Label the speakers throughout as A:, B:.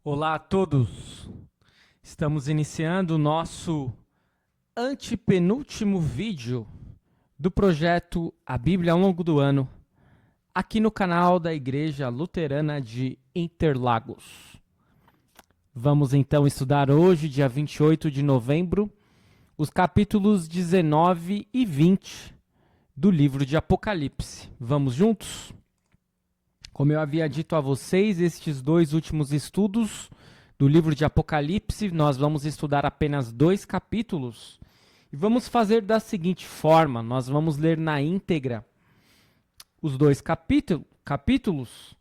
A: Olá a todos! Estamos iniciando o nosso antepenúltimo vídeo do projeto A Bíblia ao longo do ano, aqui no canal da Igreja Luterana de Interlagos. Vamos então estudar hoje, dia 28 de novembro, os capítulos 19 e 20 do livro de Apocalipse. Vamos juntos? Como eu havia dito a vocês, estes dois últimos estudos do livro de Apocalipse, nós vamos estudar apenas 2 capítulos. E vamos fazer da seguinte forma, nós vamos ler na íntegra os 2 capítulos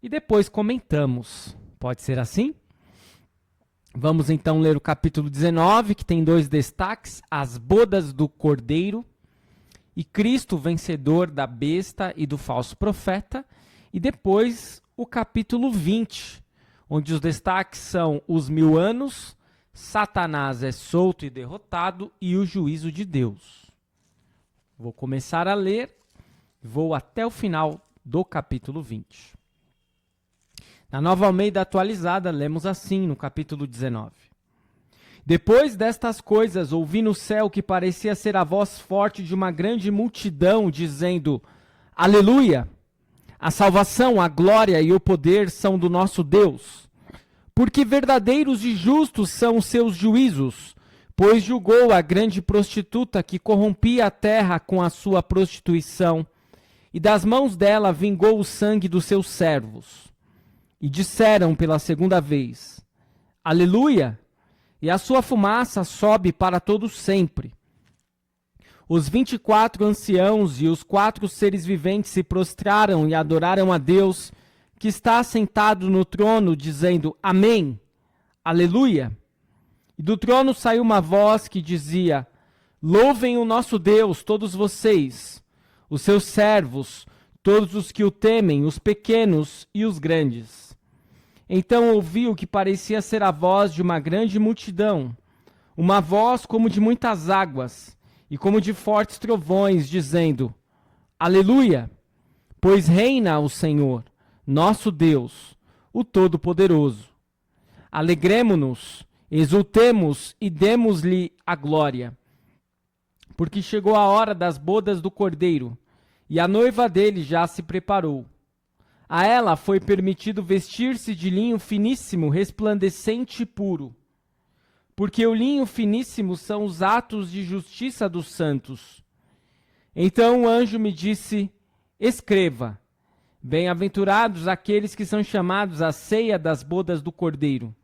A: e depois comentamos. Pode ser assim? Vamos então ler o capítulo 19, que tem 2 destaques, as bodas do Cordeiro e Cristo vencedor da besta e do falso profeta. E depois o capítulo 20, onde os destaques são os 1000 anos, Satanás é solto e derrotado e o juízo de Deus. Vou começar a ler, vou até o final do capítulo 20. Na Nova Almeida atualizada, lemos assim no capítulo 19. Depois destas coisas, ouvi no céu que parecia ser a voz forte de uma grande multidão, dizendo: Aleluia! A salvação, a glória e o poder são do nosso Deus, porque verdadeiros e justos são os seus juízos, pois julgou a grande prostituta que corrompia a terra com a sua prostituição, e das mãos dela vingou o sangue dos seus servos. E disseram pela segunda vez: Aleluia! E a sua fumaça sobe para todo sempre. Os 24 anciãos e os 4 seres viventes se prostraram e adoraram a Deus, que está sentado no trono, dizendo: Amém, Aleluia. E do trono saiu uma voz que dizia: Louvem o nosso Deus, todos vocês, os seus servos, todos os que o temem, os pequenos e os grandes. Então ouvi o que parecia ser a voz de uma grande multidão, uma voz como de muitas águas, e como de fortes trovões, dizendo: Aleluia! Pois reina o Senhor, nosso Deus, o Todo-Poderoso. Alegremo-nos, exultemos e demos-lhe a glória. Porque chegou a hora das bodas do Cordeiro, e a noiva dele já se preparou. A ela foi permitido vestir-se de linho finíssimo, resplandecente e puro. Porque o linho finíssimo são os atos de justiça dos santos. Então o anjo me disse: Escreva, bem-aventurados aqueles que são chamados à ceia das bodas do Cordeiro.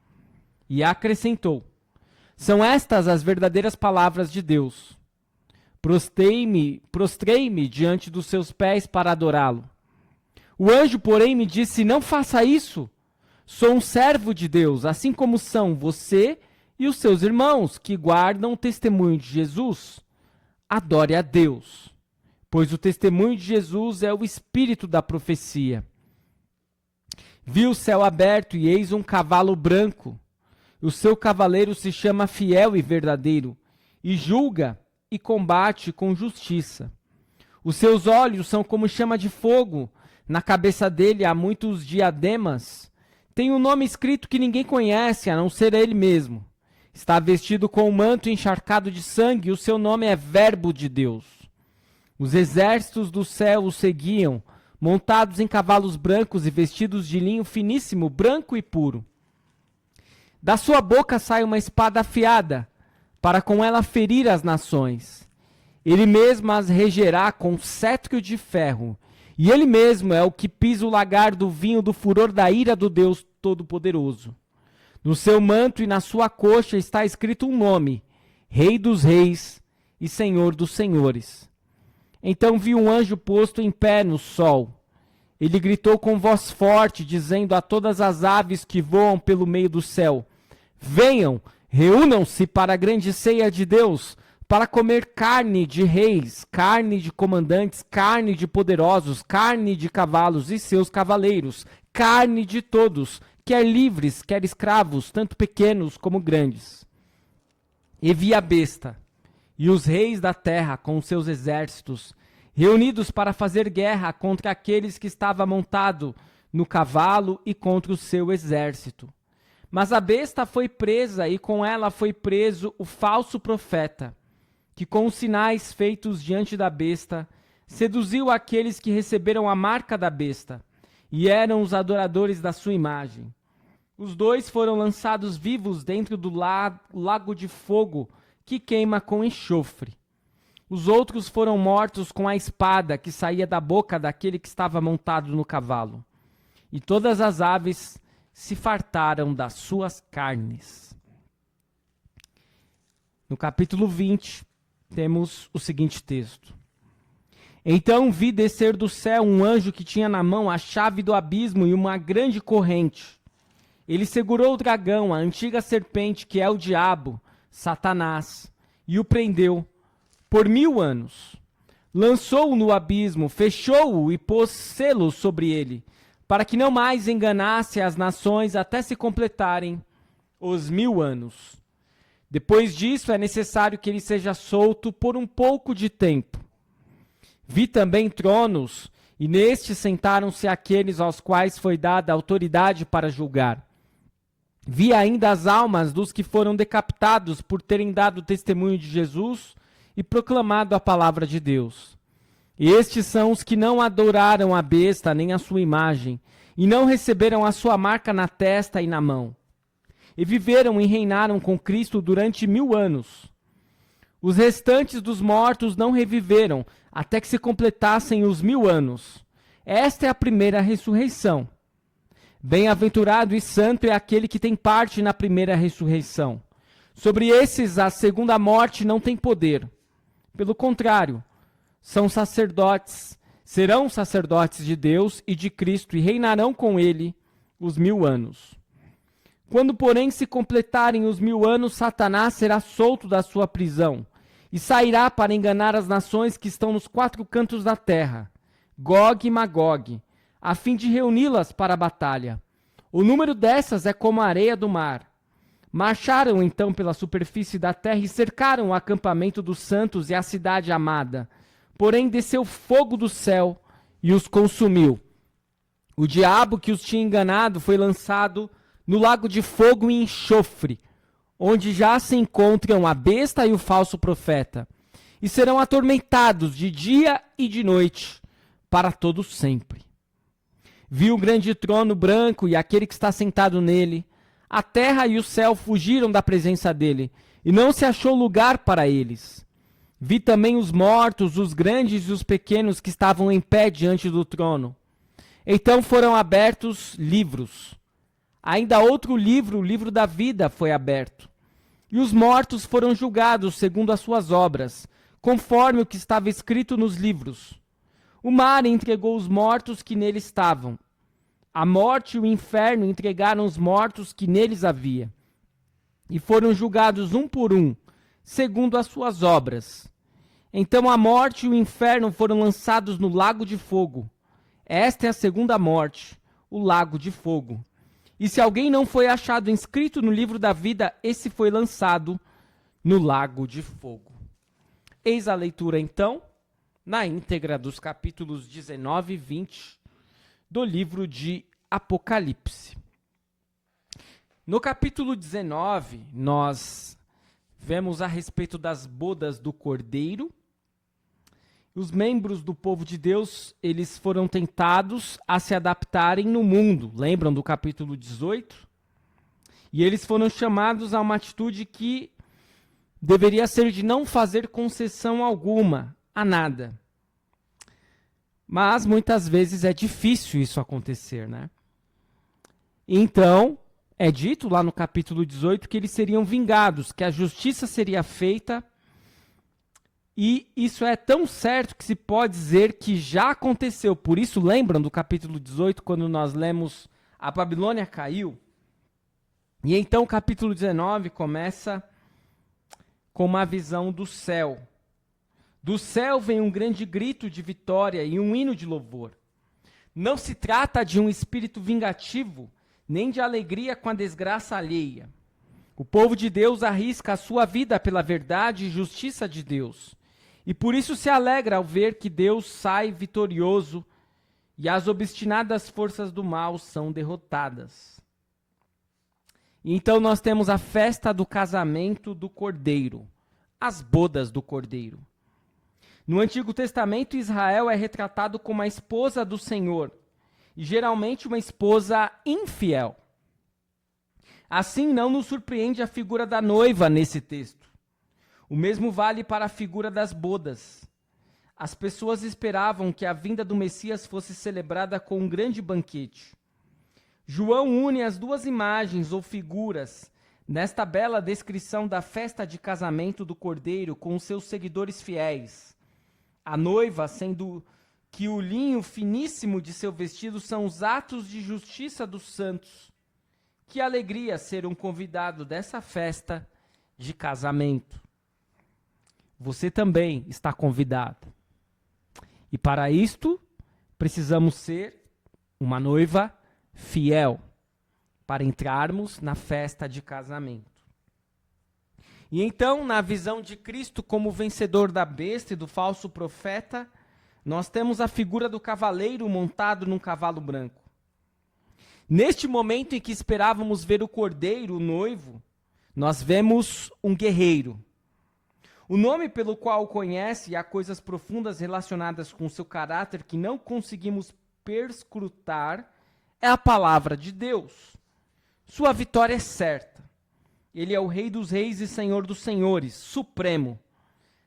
A: E acrescentou: São estas as verdadeiras palavras de Deus. Prostrei-me diante dos seus pés para adorá-lo. O anjo, porém, me disse: Não faça isso. Sou um servo de Deus, assim como são você e os seus irmãos que guardam o testemunho de Jesus. Adore a Deus, pois o testemunho de Jesus é o espírito da profecia. Vi o céu aberto e eis um cavalo branco. O seu cavaleiro se chama Fiel e Verdadeiro, e julga e combate com justiça. Os seus olhos são como chama de fogo, na cabeça dele há muitos diademas. Tem um nome escrito que ninguém conhece, a não ser ele mesmo. Está vestido com um manto encharcado de sangue, e o seu nome é Verbo de Deus. Os exércitos do céu o seguiam, montados em cavalos brancos e vestidos de linho finíssimo, branco e puro. Da sua boca sai uma espada afiada, para com ela ferir as nações. Ele mesmo as regerá com cetro de ferro, e ele mesmo é o que pisa o lagar do vinho do furor da ira do Deus Todo-Poderoso. No seu manto e na sua coxa está escrito um nome: Rei dos Reis e Senhor dos Senhores. Então vi um anjo posto em pé no sol. Ele gritou com voz forte, dizendo a todas as aves que voam pelo meio do céu: Venham, reúnam-se para a grande ceia de Deus, para comer carne de reis, carne de comandantes, carne de poderosos, carne de cavalos e seus cavaleiros, carne de todos, quer livres, quer escravos, tanto pequenos como grandes. E vi a besta, e os reis da terra com seus exércitos, reunidos para fazer guerra contra aqueles que estava montado no cavalo e contra o seu exército. Mas a besta foi presa e com ela foi preso o falso profeta, que com os sinais feitos diante da besta, seduziu aqueles que receberam a marca da besta e eram os adoradores da sua imagem. Os dois foram lançados vivos dentro do lago de fogo que queima com enxofre. Os outros foram mortos com a espada que saía da boca daquele que estava montado no cavalo. E todas as aves se fartaram das suas carnes. No capítulo 20, temos o seguinte texto. Então vi descer do céu um anjo que tinha na mão a chave do abismo e uma grande corrente. Ele segurou o dragão, a antiga serpente, que é o diabo, Satanás, e o prendeu por 1000 anos. Lançou-o no abismo, fechou-o e pôs selo sobre ele, para que não mais enganasse as nações até se completarem os 1000 anos. Depois disso, é necessário que ele seja solto por um pouco de tempo. Vi também tronos, e nestes sentaram-se aqueles aos quais foi dada autoridade para julgar. Vi ainda as almas dos que foram decapitados por terem dado testemunho de Jesus e proclamado a palavra de Deus. E estes são os que não adoraram a besta nem a sua imagem, e não receberam a sua marca na testa e na mão. E viveram e reinaram com Cristo durante 1000 anos. Os restantes dos mortos não reviveram, até que se completassem os 1000 anos. Esta é a primeira ressurreição. Bem-aventurado e santo é aquele que tem parte na primeira ressurreição. Sobre esses a segunda morte não tem poder. Pelo contrário, serão sacerdotes de Deus e de Cristo e reinarão com ele os 1000 anos. Quando, porém, se completarem os 1000 anos, Satanás será solto da sua prisão e sairá para enganar as nações que estão nos 4 cantos da terra, Gog e Magog, a fim de reuni-las para a batalha. O número dessas é como a areia do mar. Marcharam então pela superfície da terra e cercaram o acampamento dos santos e a cidade amada. Porém desceu fogo do céu e os consumiu. O diabo que os tinha enganado foi lançado no lago de fogo e enxofre, onde já se encontram a besta e o falso profeta, e serão atormentados de dia e de noite, para todo sempre. Vi o grande trono branco e aquele que está sentado nele. A terra e o céu fugiram da presença dele, e não se achou lugar para eles. Vi também os mortos, os grandes e os pequenos que estavam em pé diante do trono. Então foram abertos livros. Ainda outro livro, o livro da vida, foi aberto. E os mortos foram julgados segundo as suas obras, conforme o que estava escrito nos livros. O mar entregou os mortos que nele estavam. A morte e o inferno entregaram os mortos que neles havia. E foram julgados um por um, segundo as suas obras. Então a morte e o inferno foram lançados no lago de fogo. Esta é a segunda morte, o lago de fogo. E se alguém não foi achado inscrito no livro da vida, esse foi lançado no lago de fogo. Eis a leitura, então, na íntegra dos capítulos 19 e 20 do livro de Apocalipse. No capítulo 19, nós vemos a respeito das bodas do Cordeiro. Os membros do povo de Deus, eles foram tentados a se adaptarem no mundo. Lembram do capítulo 18? E eles foram chamados a uma atitude que deveria ser de não fazer concessão alguma a nada. Mas muitas vezes é difícil isso acontecer, né? Então, é dito lá no capítulo 18 que eles seriam vingados, que a justiça seria feita. E isso é tão certo que se pode dizer que já aconteceu. Por isso, lembram do capítulo 18, quando nós lemos a Babilônia caiu? E então o capítulo 19 começa com uma visão do céu. Do céu vem um grande grito de vitória e um hino de louvor. Não se trata de um espírito vingativo, nem de alegria com a desgraça alheia. O povo de Deus arrisca a sua vida pela verdade e justiça de Deus. E por isso se alegra ao ver que Deus sai vitorioso e as obstinadas forças do mal são derrotadas. Então nós temos a festa do casamento do Cordeiro, as bodas do Cordeiro. No Antigo Testamento, Israel é retratado como a esposa do Senhor, e geralmente uma esposa infiel. Assim, não nos surpreende a figura da noiva nesse texto. O mesmo vale para a figura das bodas. As pessoas esperavam que a vinda do Messias fosse celebrada com um grande banquete. João une as duas imagens ou figuras nesta bela descrição da festa de casamento do Cordeiro com os seus seguidores fiéis. A noiva, sendo que o linho finíssimo de seu vestido são os atos de justiça dos santos. Que alegria ser um convidado dessa festa de casamento. Você também está convidado. E para isto, precisamos ser uma noiva fiel para entrarmos na festa de casamento. E então, na visão de Cristo como vencedor da besta e do falso profeta, nós temos a figura do cavaleiro montado num cavalo branco. Neste momento em que esperávamos ver o cordeiro, o noivo, nós vemos um guerreiro. O nome pelo qual o conhece e há coisas profundas relacionadas com seu caráter que não conseguimos perscrutar é a palavra de Deus. Sua vitória é certa. Ele é o Rei dos Reis e Senhor dos Senhores, supremo.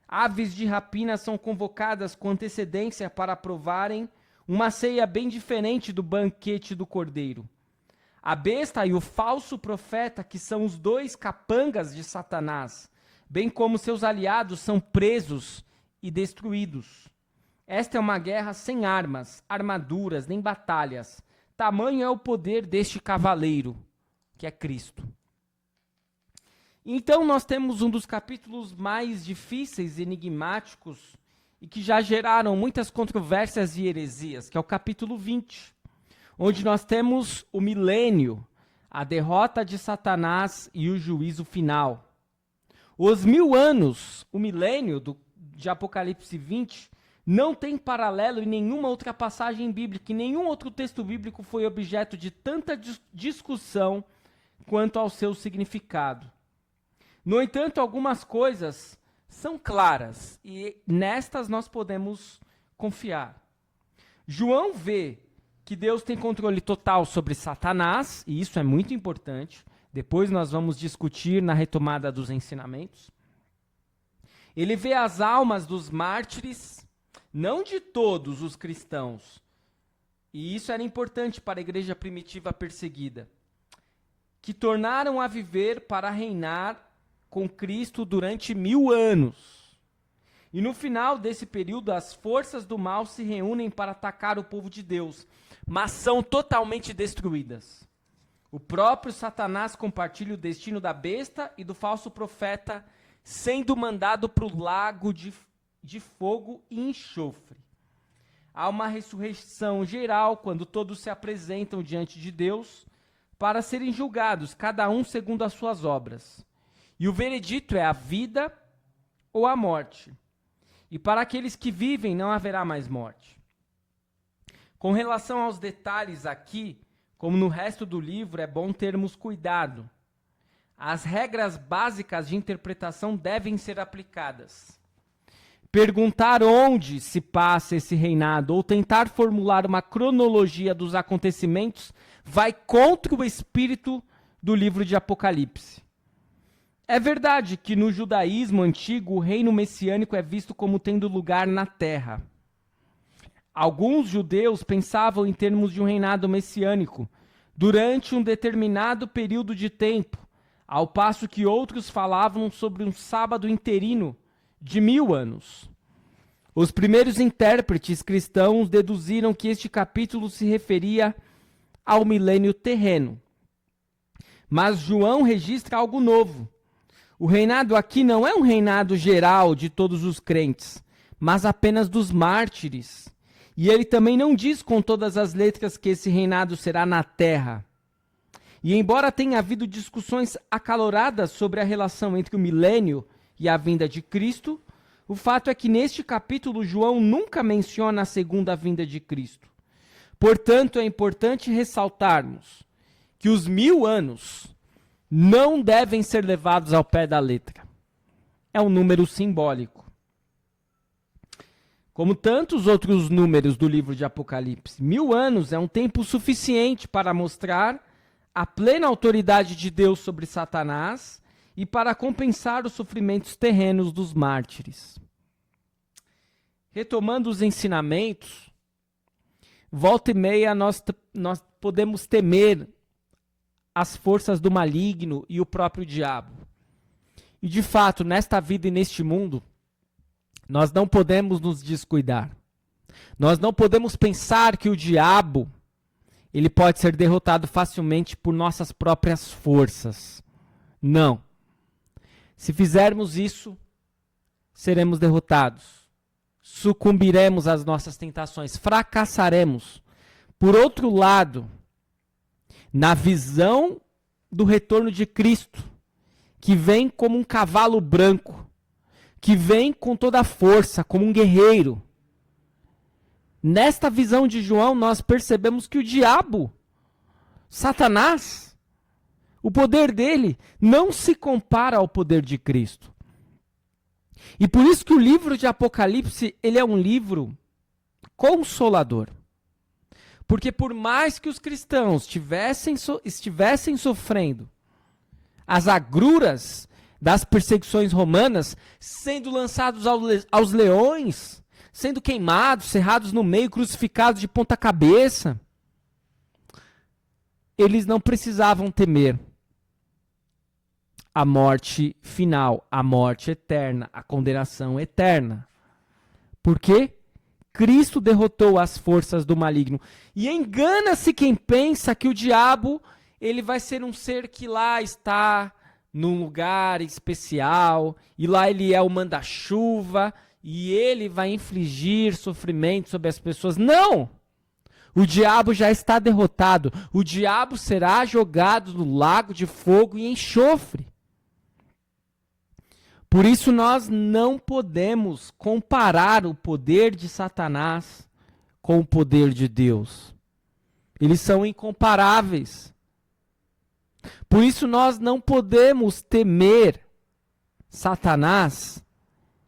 A: Aves de rapina são convocadas com antecedência para provarem uma ceia bem diferente do banquete do Cordeiro. A besta e o falso profeta, que são os dois capangas de Satanás, bem como seus aliados, são presos e destruídos. Esta é uma guerra sem armas, armaduras, nem batalhas. Tamanho é o poder deste cavaleiro, que é Cristo. Então nós temos um dos capítulos mais difíceis e enigmáticos e que já geraram muitas controvérsias e heresias, que é o capítulo 20, onde nós temos o milênio, a derrota de Satanás e o juízo final. Os 1000 anos, o milênio de Apocalipse 20, não tem paralelo em nenhuma outra passagem bíblica, e nenhum outro texto bíblico foi objeto de tanta discussão quanto ao seu significado. No entanto, algumas coisas são claras e nestas nós podemos confiar. João vê que Deus tem controle total sobre Satanás, e isso é muito importante. Depois nós vamos discutir na retomada dos ensinamentos. Ele vê as almas dos mártires, não de todos os cristãos, e isso era importante para a igreja primitiva perseguida, que tornaram a viver para reinar com Cristo durante 1000 anos. E no final desse período, as forças do mal se reúnem para atacar o povo de Deus, mas são totalmente destruídas. O próprio Satanás compartilha o destino da besta e do falso profeta, sendo mandado para o lago de fogo e enxofre. Há uma ressurreição geral, quando todos se apresentam diante de Deus, para serem julgados, cada um segundo as suas obras. E o veredito é a vida ou a morte. E para aqueles que vivem não haverá mais morte. Com relação aos detalhes aqui, como no resto do livro, é bom termos cuidado. As regras básicas de interpretação devem ser aplicadas. Perguntar onde se passa esse reinado ou tentar formular uma cronologia dos acontecimentos vai contra o espírito do livro de Apocalipse. É verdade que no judaísmo antigo o reino messiânico é visto como tendo lugar na terra. Alguns judeus pensavam em termos de um reinado messiânico durante um determinado período de tempo, ao passo que outros falavam sobre um sábado interino de 1000 anos. Os primeiros intérpretes cristãos deduziram que este capítulo se referia ao milênio terreno. Mas João registra algo novo. O reinado aqui não é um reinado geral de todos os crentes, mas apenas dos mártires. E ele também não diz com todas as letras que esse reinado será na terra. E embora tenha havido discussões acaloradas sobre a relação entre o milênio e a vinda de Cristo, o fato é que neste capítulo João nunca menciona a segunda vinda de Cristo. Portanto, é importante ressaltarmos que os 1000 anos não devem ser levados ao pé da letra. É um número simbólico. Como tantos outros números do livro de Apocalipse, 1000 anos é um tempo suficiente para mostrar a plena autoridade de Deus sobre Satanás e para compensar os sofrimentos terrenos dos mártires. Retomando os ensinamentos, volta e meia nós podemos temer as forças do maligno e o próprio diabo. E de fato, nesta vida e neste mundo, nós não podemos nos descuidar. Nós não podemos pensar que o diabo ele pode ser derrotado facilmente por nossas próprias forças. Não. Se fizermos isso, seremos derrotados. Sucumbiremos às nossas tentações, fracassaremos. Por outro lado, na visão do retorno de Cristo, que vem como um cavalo branco, que vem com toda a força, como um guerreiro. Nesta visão de João, nós percebemos que o diabo, Satanás, o poder dele não se compara ao poder de Cristo. E por isso que o livro de Apocalipse, ele é um livro consolador. Porque por mais que os cristãos estivessem sofrendo as agruras das perseguições romanas, sendo lançados aos leões, sendo queimados, cerrados no meio, crucificados de ponta cabeça, eles não precisavam temer a morte final, a morte eterna, a condenação eterna. Por quê? Cristo derrotou as forças do maligno. E engana-se quem pensa que o diabo ele vai ser um ser que lá está num lugar especial, e lá ele é o manda-chuva, e ele vai infligir sofrimento sobre as pessoas. Não! O diabo já está derrotado. O diabo será jogado no lago de fogo e enxofre. Por isso nós não podemos comparar o poder de Satanás com o poder de Deus. Eles são incomparáveis. Por isso nós não podemos temer Satanás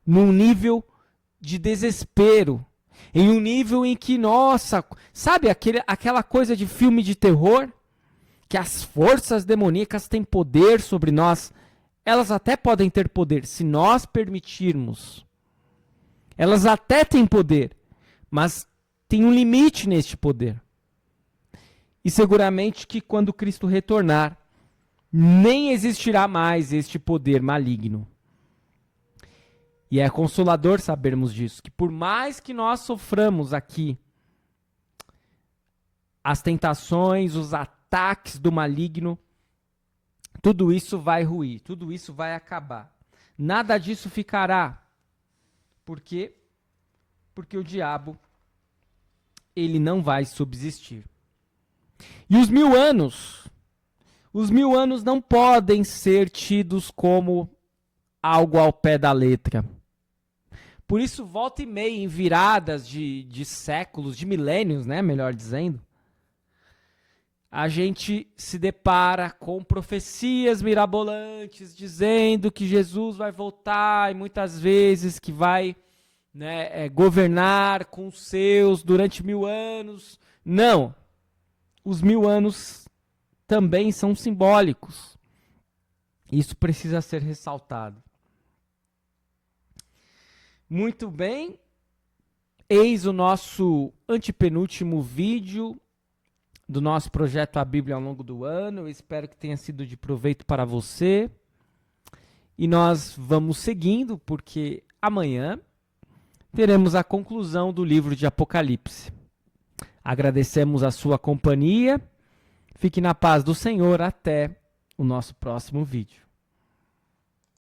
A: num nível de desespero, em um nível em que, nossa, sabe aquela coisa de filme de terror? Que as forças demoníacas têm poder sobre nós. Elas até podem ter poder, se nós permitirmos. Elas até têm poder, mas tem um limite neste poder. E seguramente que quando Cristo retornar, nem existirá mais este poder maligno. E é consolador sabermos disso, que por mais que nós soframos aqui as tentações, os ataques do maligno, tudo isso vai ruir, tudo isso vai acabar. Nada disso ficará. Por quê? Porque o diabo, ele não vai subsistir. E os 1000 anos não podem ser tidos como algo ao pé da letra. Por isso, volta e meia, em viradas de séculos, de milênios, né, melhor dizendo, a gente se depara com profecias mirabolantes dizendo que Jesus vai voltar e muitas vezes que vai governar com os seus durante 1000 anos. Não, os 1000 anos também são simbólicos. Isso precisa ser ressaltado. Muito bem, eis o nosso antepenúltimo vídeo do nosso projeto A Bíblia ao longo do ano. Eu espero que tenha sido de proveito para você. E nós vamos seguindo, porque amanhã teremos a conclusão do livro de Apocalipse. Agradecemos a sua companhia. Fique na paz do Senhor. Até o nosso próximo vídeo.